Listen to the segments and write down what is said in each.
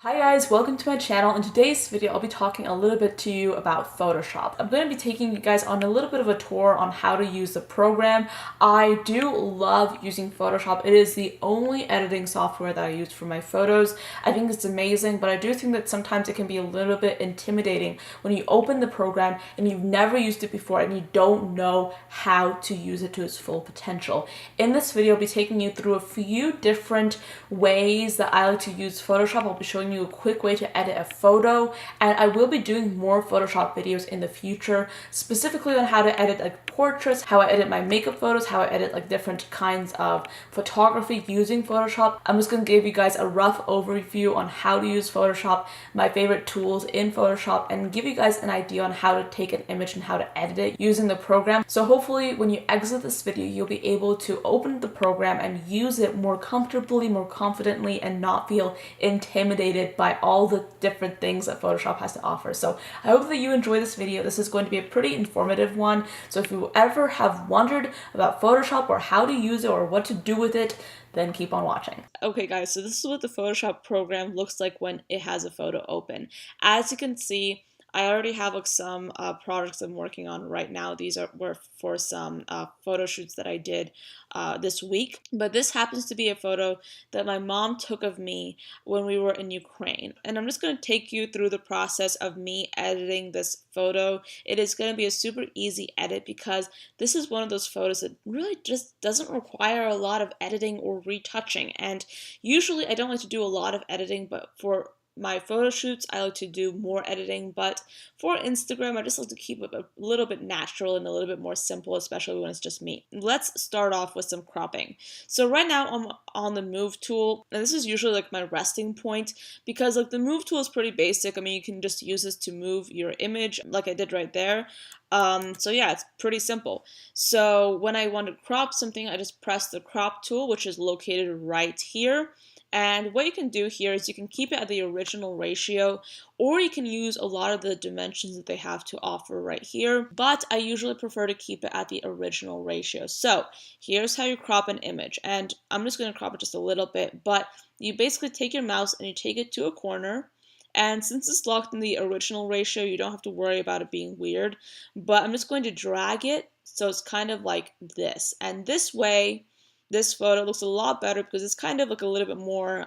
Hi guys, welcome to my channel. In today's video, I'll be talking a little bit to you about Photoshop. I'm going to be taking you guys on a little bit of a tour on how to use the program. I do love using Photoshop. It is the only editing software that I use for my photos. I think it's amazing, but I do think that sometimes it can be a little bit intimidating when you open the program and you've never used it before and you don't know how to use it to its full potential. In this video, I'll be taking you through a few different ways that I like to use Photoshop. I'll be showing you a quick way to edit a photo, and I will be doing more Photoshop videos in the future, specifically on how to edit like portraits, how I edit my makeup photos, how I edit like different kinds of photography using Photoshop. I'm just going to give you guys a rough overview on how to use Photoshop, my favorite tools in Photoshop, and give you guys an idea on how to take an image and how to edit it using the program. So hopefully when you exit this video, you'll be able to open the program and use it more comfortably, more confidently, and not feel intimidated by all the different things that Photoshop has to offer. So I hope that you enjoy this video. This is going to be a pretty informative one. So if you ever have wondered about Photoshop or how to use it or what to do with it, then keep on watching. Okay guys, so this is what the Photoshop program looks like when it has a photo open. As you can see, I already have like some projects I'm working on right now. These were for some photo shoots that I did this week. But this happens to be a photo that my mom took of me when we were in Ukraine. And I'm just going to take you through the process of me editing this photo. It is going to be a super easy edit because this is one of those photos that really just doesn't require a lot of editing or retouching. And usually I don't like to do a lot of editing, but for my photo shoots, I like to do more editing, but for Instagram, I just like to keep it a little bit natural and a little bit more simple, especially when it's just me. Let's start off with some cropping. So right now I'm on the move tool, and this is usually like my resting point because like the move tool is pretty basic. I mean, you can just use this to move your image like I did right there. So yeah, it's pretty simple. So when I want to crop something, I just press the crop tool, which is located right here. And what you can do here is you can keep it at the original ratio, or you can use a lot of the dimensions that they have to offer right here, but I usually prefer to keep it at the original ratio. So here's how you crop an image, and I'm just going to crop it just a little bit, but you basically take your mouse and you take it to a corner, and since it's locked in the original ratio, you don't have to worry about it being weird, but I'm just going to drag it so it's kind of like this, and this way this photo looks a lot better because it's kind of like a little bit more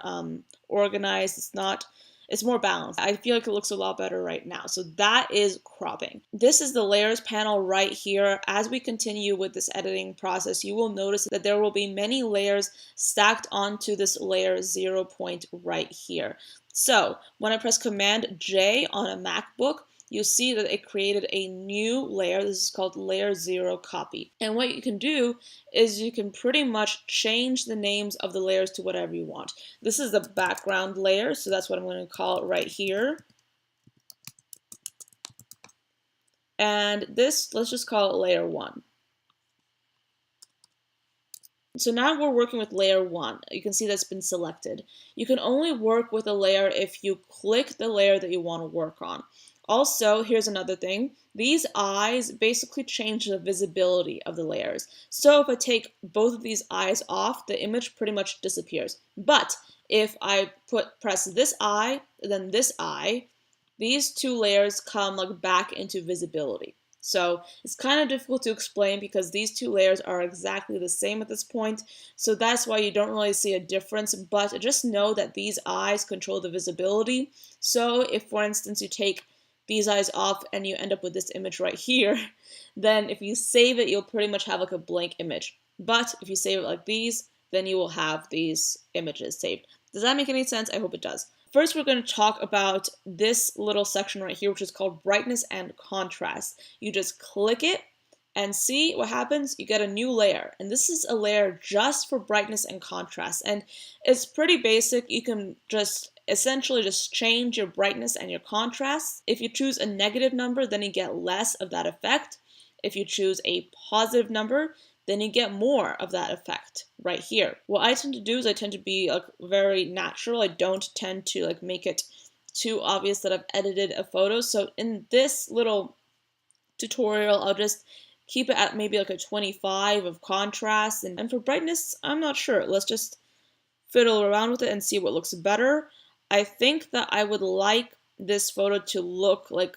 organized. It's more balanced. I feel like it looks a lot better right now. So that is cropping. This is the layers panel right here. As we continue with this editing process, you will notice that there will be many layers stacked onto this layer 0 point right here. So when I press Command J on a MacBook, you'll see that it created a new layer. This is called layer 0 copy. And what you can do is you can pretty much change the names of the layers to whatever you want. This is the background layer, so that's what I'm going to call it right here. And this, let's just call it layer 1. So now we're working with layer 1. You can see that's been selected. You can only work with a layer if you click the layer that you want to work on. Also, here's another thing. These eyes basically change the visibility of the layers. So if I take both of these eyes off, the image pretty much disappears. But if I press this eye, then this eye, these two layers come like back into visibility. So it's kind of difficult to explain because these two layers are exactly the same at this point. So that's why you don't really see a difference, but just know that these eyes control the visibility. So if, for instance, you take these eyes off and you end up with this image right here, then if you save it, you'll pretty much have like a blank image. But if you save it like these, then you will have these images saved. Does that make any sense? I hope it does. First, we're going to talk about this little section right here, which is called brightness and contrast. You just click it and see what happens. You get a new layer, and this is a layer just for brightness and contrast, and it's pretty basic. You can just essentially just change your brightness and your contrast. If you choose a negative number, then you get less of that effect. If you choose a positive number, then you get more of that effect right here. What I tend to do is I tend to be like very natural. I don't tend to like make it too obvious that I've edited a photo. So in this little tutorial, I'll just keep it at maybe like a 25 of contrast. And for brightness, I'm not sure. Let's just fiddle around with it and see what looks better. I think that I would like this photo to look like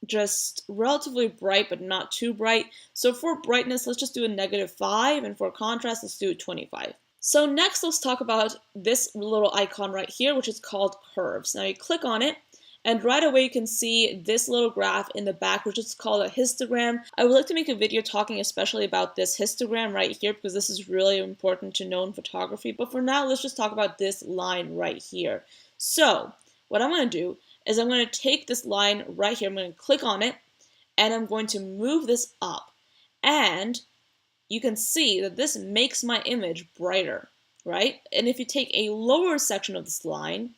just relatively bright, but not too bright. So for brightness, let's just do a -5, and for contrast, let's do 25. So next, let's talk about this little icon right here, which is called curves. Now you click on it, and right away you can see this little graph in the back, which is called a histogram. I would like to make a video talking especially about this histogram right here, because this is really important to know in photography. But for now, let's just talk about this line right here. So what I'm going to do is I'm going to take this line right here, I'm going to click on it, and I'm going to move this up. And you can see that this makes my image brighter, right? And if you take a lower section of this line,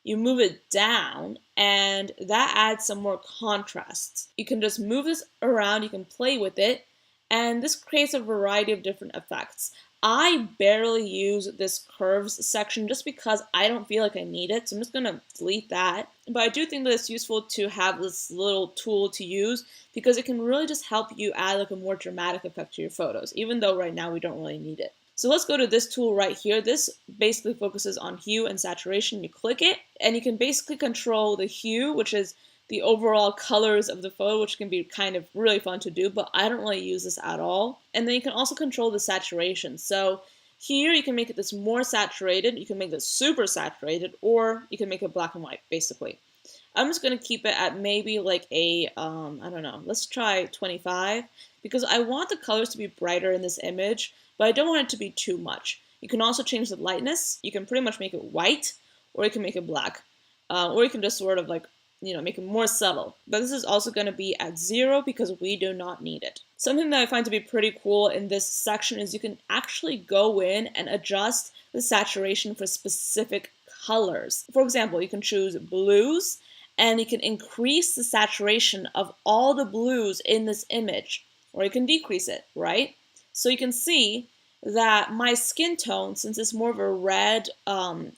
you move it down, and that adds some more contrast. You can just move this around, you can play with it, and this creates a variety of different effects. I barely use this curves section just because I don't feel like I need it, so I'm just gonna delete that. But I do think that it's useful to have this little tool to use because it can really just help you add like a more dramatic effect to your photos, even though right now we don't really need it. So let's go to this tool right here. This basically focuses on hue and saturation. You click it, and you can basically control the hue, which is the overall colors of the photo, which can be kind of really fun to do, but I don't really use this at all. And then you can also control the saturation. So here you can make it this more saturated, you can make this super saturated, or you can make it black and white, basically. I'm just gonna keep it at maybe like a, I don't know, let's try 25, because I want the colors to be brighter in this image, but I don't want it to be too much. You can also change the lightness. You can pretty much make it white, or you can make it black, or you can just sort of like, make it more subtle. But this is also going to be at 0 because we do not need it. Something that I find to be pretty cool in this section is you can actually go in and adjust the saturation for specific colors. For example, you can choose blues, and you can increase the saturation of all the blues in this image, or you can decrease it, right? So you can see that my skin tone, since it's more of a red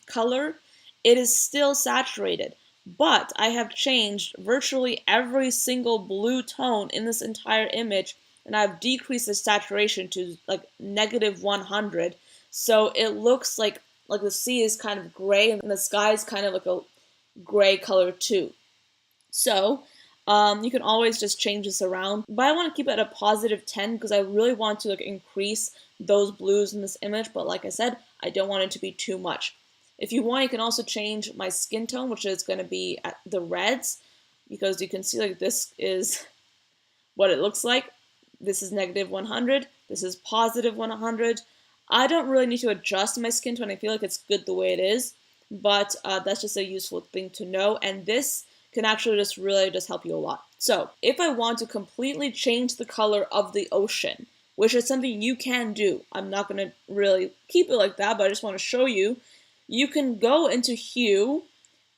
color, it is still saturated. But I have changed virtually every single blue tone in this entire image, and I've decreased the saturation to like -100. So it looks like the sea is kind of gray, and the sky is kind of like a gray color too. So you can always just change this around, but I want to keep it at a +10 because I really want to like increase those blues in this image. But like I said, I don't want it to be too much. If you want, you can also change my skin tone, which is going to be at the reds, because you can see like this is what it looks like. This is -100. This is +100. I don't really need to adjust my skin tone. I feel like it's good the way it is, but that's just a useful thing to know. And this can actually just really just help you a lot. So if I want to completely change the color of the ocean, which is something you can do, I'm not going to really keep it like that, but I just want to show you, you can go into hue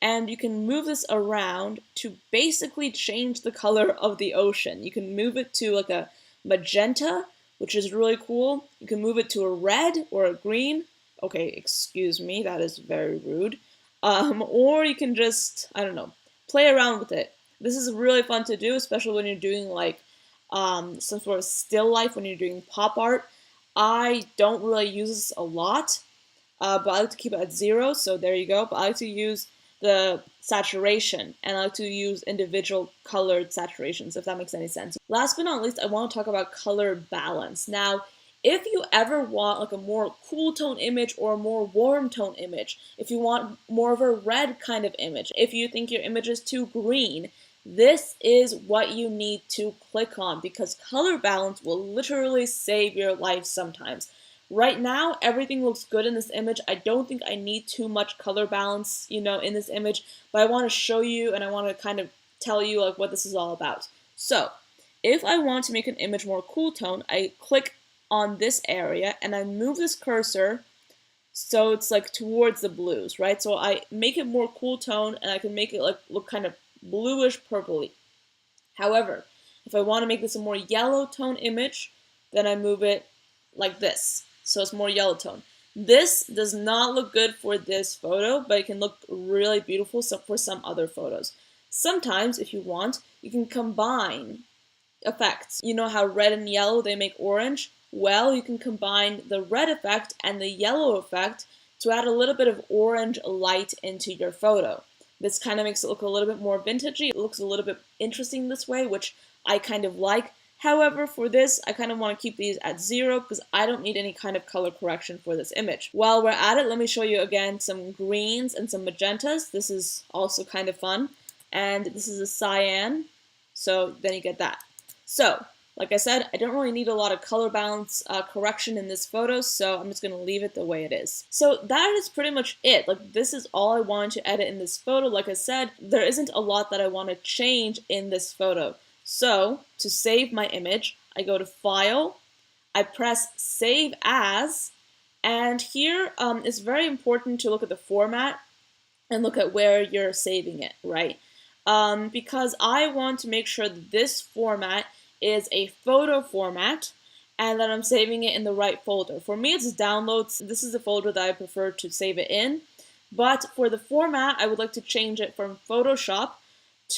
and you can move this around to basically change the color of the ocean. You can move it to like a magenta, which is really cool. You can move it to a red or a green. Okay, excuse me, that is very rude. Or you can just, I don't know, play around with it. This is really fun to do, especially when you're doing like some sort of still life, when you're doing pop art. I don't really use this a lot, but I like to keep it at 0, so there you go. But I like to use the saturation, and I like to use individual colored saturations, if that makes any sense. Last but not least, I want to talk about color balance. Now, if you ever want like a more cool tone image or a more warm tone image, if you want more of a red kind of image, if you think your image is too green, this is what you need to click on, because color balance will literally save your life sometimes. Right now, everything looks good in this image. I don't think I need too much color balance, in this image, but I want to show you and I want to kind of tell you like what this is all about. So, if I want to make an image more cool tone, I click on this area and I move this cursor so it's like towards the blues, right? So I make it more cool tone and I can make it like look kind of bluish purpley. However, if I want to make this a more yellow tone image, then I move it like this. So it's more yellow tone. This does not look good for this photo, but it can look really beautiful for some other photos. Sometimes, if you want, you can combine effects. You know how red and yellow, they make orange? Well, you can combine the red effect and the yellow effect to add a little bit of orange light into your photo. This kind of makes it look a little bit more vintagey. It looks a little bit interesting this way, which I kind of like. However, for this, I kind of want to keep these at 0 because I don't need any kind of color correction for this image. While we're at it, let me show you again some greens and some magentas. This is also kind of fun. And this is a cyan, so then you get that. So, like I said, I don't really need a lot of color balance correction in this photo, so I'm just going to leave it the way it is. So that is pretty much it. Like, this is all I wanted to edit in this photo. Like I said, there isn't a lot that I want to change in this photo. So, to save my image, I go to File, I press Save As, and here it's very important to look at the format and look at where you're saving it, right? Because I want to make sure that this format is a photo format and that I'm saving it in the right folder. For me, it's downloads. This is the folder that I prefer to save it in. But for the format, I would like to change it from Photoshop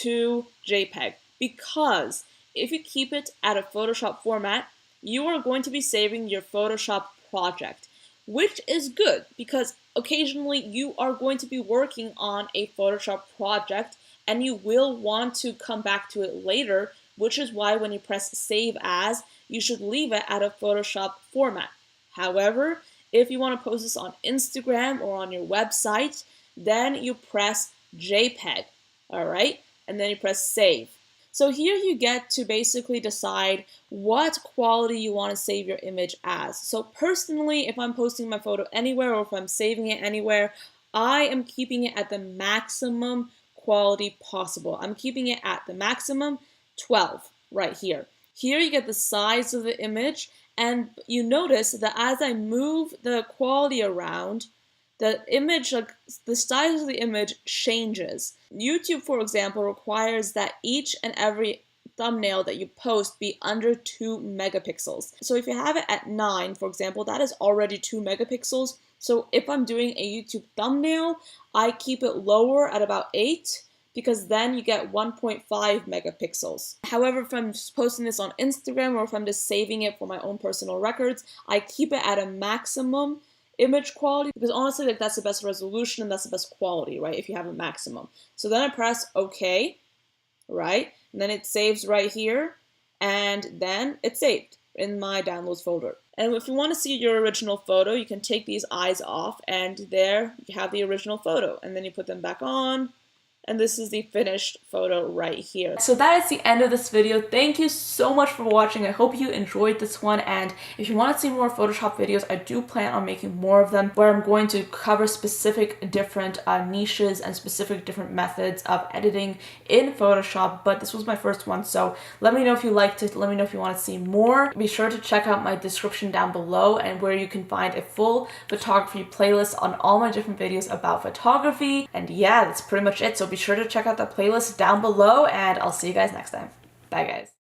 to JPEG. Because if you keep it at a Photoshop format, you are going to be saving your Photoshop project, which is good because occasionally you are going to be working on a Photoshop project and you will want to come back to it later, which is why when you press Save As, you should leave it at a Photoshop format. However, if you want to post this on Instagram or on your website, then you press JPEG, all right? And then you press Save. So here you get to basically decide what quality you want to save your image as. So personally, if I'm posting my photo anywhere or if I'm saving it anywhere, I am keeping it at the maximum quality possible. I'm keeping it at the maximum 12 right here. Here you get the size of the image, and you notice that as I move the quality around, the image, like the size of the image changes. YouTube, for example, requires that each and every thumbnail that you post be under 2 megapixels. So if you have it at 9, for example, that is already 2 megapixels. So if I'm doing a YouTube thumbnail, I keep it lower at about 8 because then you get 1.5 megapixels. However, if I'm just posting this on Instagram or if I'm just saving it for my own personal records, I keep it at a maximum image quality because honestly, like, that's the best resolution and that's the best quality, right? If you have a maximum. So then I press OK, right? And then it saves right here, and then it's saved in my downloads folder. And if you want to see your original photo, you can take these eyes off, and there you have the original photo, and then you put them back on. And this is the finished photo right here. So that is the end of this video. Thank you so much for watching. I hope you enjoyed this one. And if you want to see more Photoshop videos, I do plan on making more of them where I'm going to cover specific different niches and specific different methods of editing in Photoshop. But this was my first one. So let me know if you liked it. Let me know if you want to see more. Be sure to check out my description down below and where you can find a full photography playlist on all my different videos about photography. And yeah, that's pretty much it. So be sure to check out the playlist down below, and I'll see you guys next time. Bye, guys.